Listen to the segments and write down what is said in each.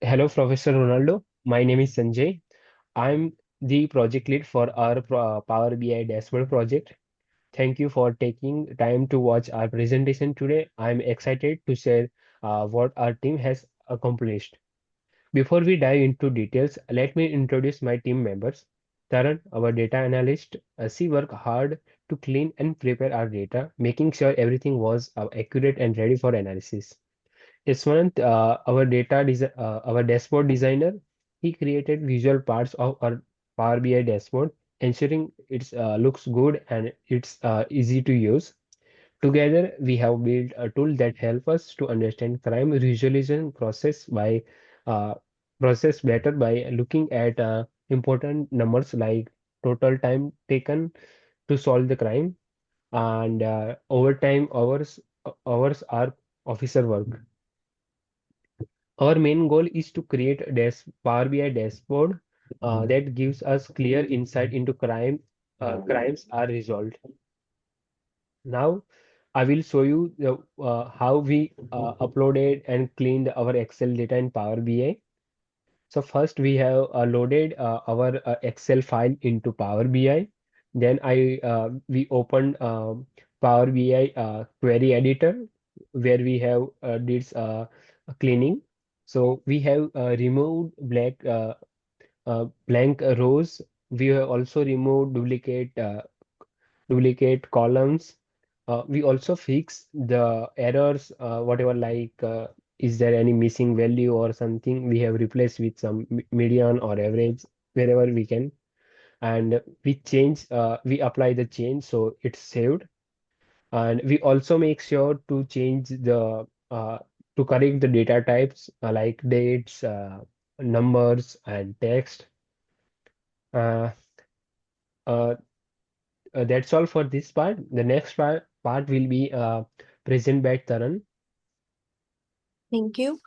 Hello, Professor Ronaldo. My name is Sanjay. I'm the project lead for our Power BI dashboard project. Thank you for taking time to watch our presentation today. I'm excited to share what our team has accomplished. Before we dive into details, let me introduce my team members. Taran, our data analyst, she worked hard to clean and prepare our data, making sure everything was accurate and ready for analysis. Yeshwanth, our dashboard designer, he created visual parts of our Power BI dashboard, ensuring it looks good and it's easy to use. Together, we have built a tool that helps us to understand crime resolution uh, process better by looking at important numbers like total time taken to solve the crime and overtime hours are officer work. Our main goal is to create a Power BI dashboard that gives us clear insight into crimes are resolved. Now, I will show you how we uploaded and cleaned our Excel data in Power BI. So first we have loaded our Excel file into Power BI. Then we opened Power BI query editor where we have did cleaning. So we have removed blank rows. We have also removed duplicate columns. We also fix the errors, whatever is there any missing value or something we have replaced with some median or average wherever we can. And we apply the change so it's saved. And we also make sure to change to correct the data types like dates, numbers, and text. Uh, uh, that's all for this part. The next part will be present by Taran. Thank you.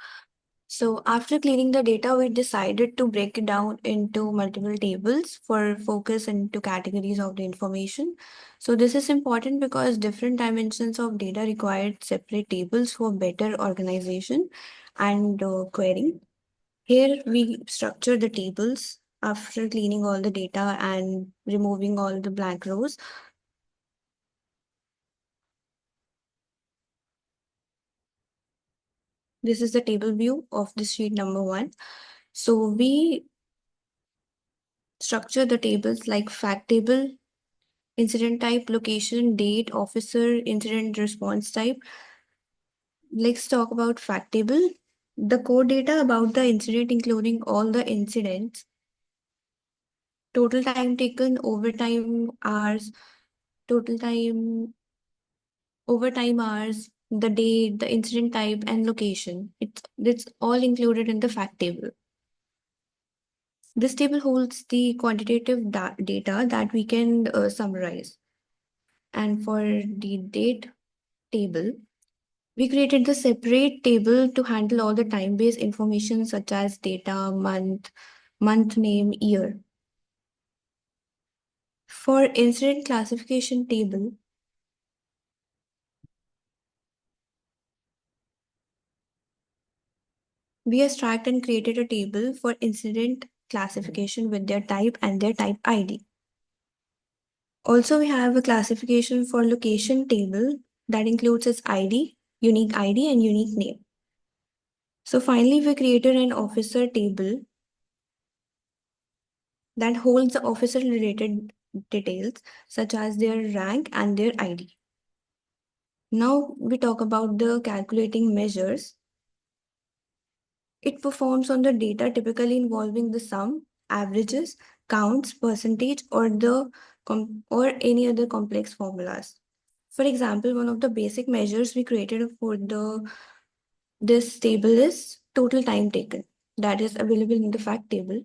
So after cleaning the data, we decided to break it down into multiple tables for focus into categories of the information. So this is important because different dimensions of data required separate tables for better organization and querying. Here we structure the tables after cleaning all the data and removing all the blank rows. This is the table view of the sheet number 1. So we structure the tables like fact table, incident type, location, date, officer, incident response type. Let's talk about fact table. The core data about the incident, including all the incidents, total time taken, total time, overtime hours, the date, the incident type, and location. It's all included in the fact table. This table holds the quantitative data that we can summarize. And for the date table, we created the separate table to handle all the time-based information such as data, month name, year. For incident classification table, we extract and created a table for incident classification with their type and their type ID. Also, we have a classification for location table that includes its unique ID, and unique name. So finally, we created an officer table that holds the officer related details such as their rank and their ID. Now we talk about the calculating measures. It performs on the data typically involving the sum, averages, counts, percentage, or or any other complex formulas. For example, one of the basic measures we created for this table is total time taken. That is available in the fact table.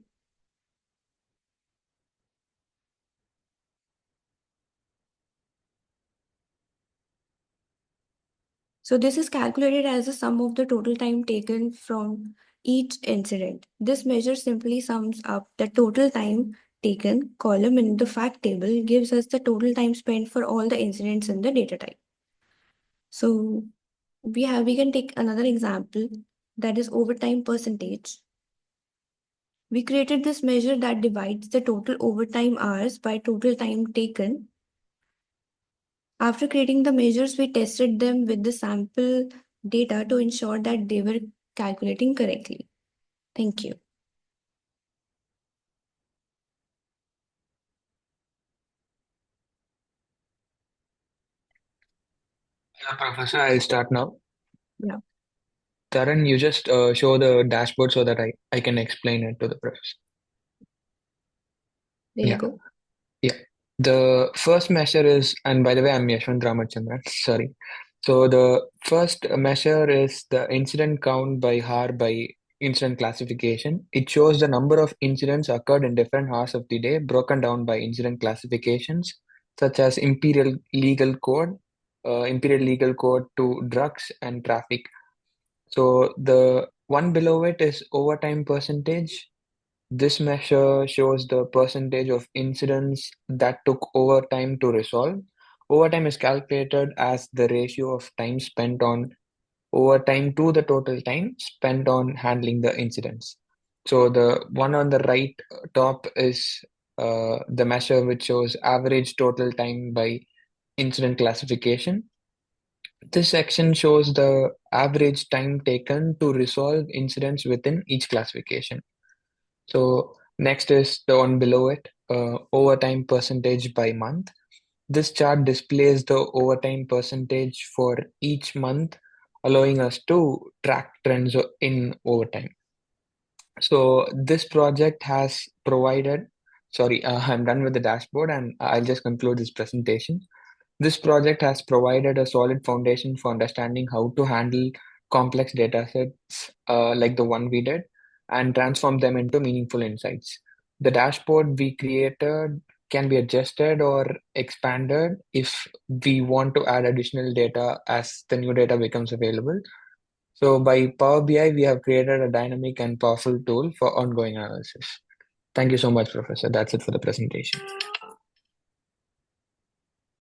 So this is calculated as the sum of the total time taken from each incident. This measure simply sums up the total time taken column in the fact table, gives us the total time spent for all the incidents in the data type. So we can take another example, that is overtime percentage. We created this measure that divides the total overtime hours by total time taken. After creating the measures, we tested them with the sample data to ensure that they were calculating correctly. Thank you. Yeah, Professor, I'll start now. Yeah, Taran, you just show the dashboard so that I can explain it to the professor. there you Yeah, go. yeah. The first measure is, and by the way, I'm Yeshvanth Ramachandran, sorry. So the first measure is the incident count by hour by incident classification. It shows the number of incidents occurred in different hours of the day, broken down by incident classifications, such as Imperial Legal Code to drugs and traffic. So the one below it is overtime percentage. This measure shows the percentage of incidents that took overtime to resolve. Overtime is calculated as the ratio of time spent on overtime to the total time spent on handling the incidents. So the one on the right top is the measure which shows average total time by incident classification. This section shows the average time taken to resolve incidents within each classification. So next is the one below it, overtime percentage by month. This chart displays the overtime percentage for each month, allowing us to track trends in overtime. So this project has provided, sorry, I'm done with the dashboard and I'll just conclude this presentation. This project has provided a solid foundation for understanding how to handle complex data sets like the one we did and transform them into meaningful insights. The dashboard we created can be adjusted or expanded if we want to add additional data as the new data becomes available. So by Power BI, we have created a dynamic and powerful tool for ongoing analysis. Thank you so much, Professor. That's it for the presentation.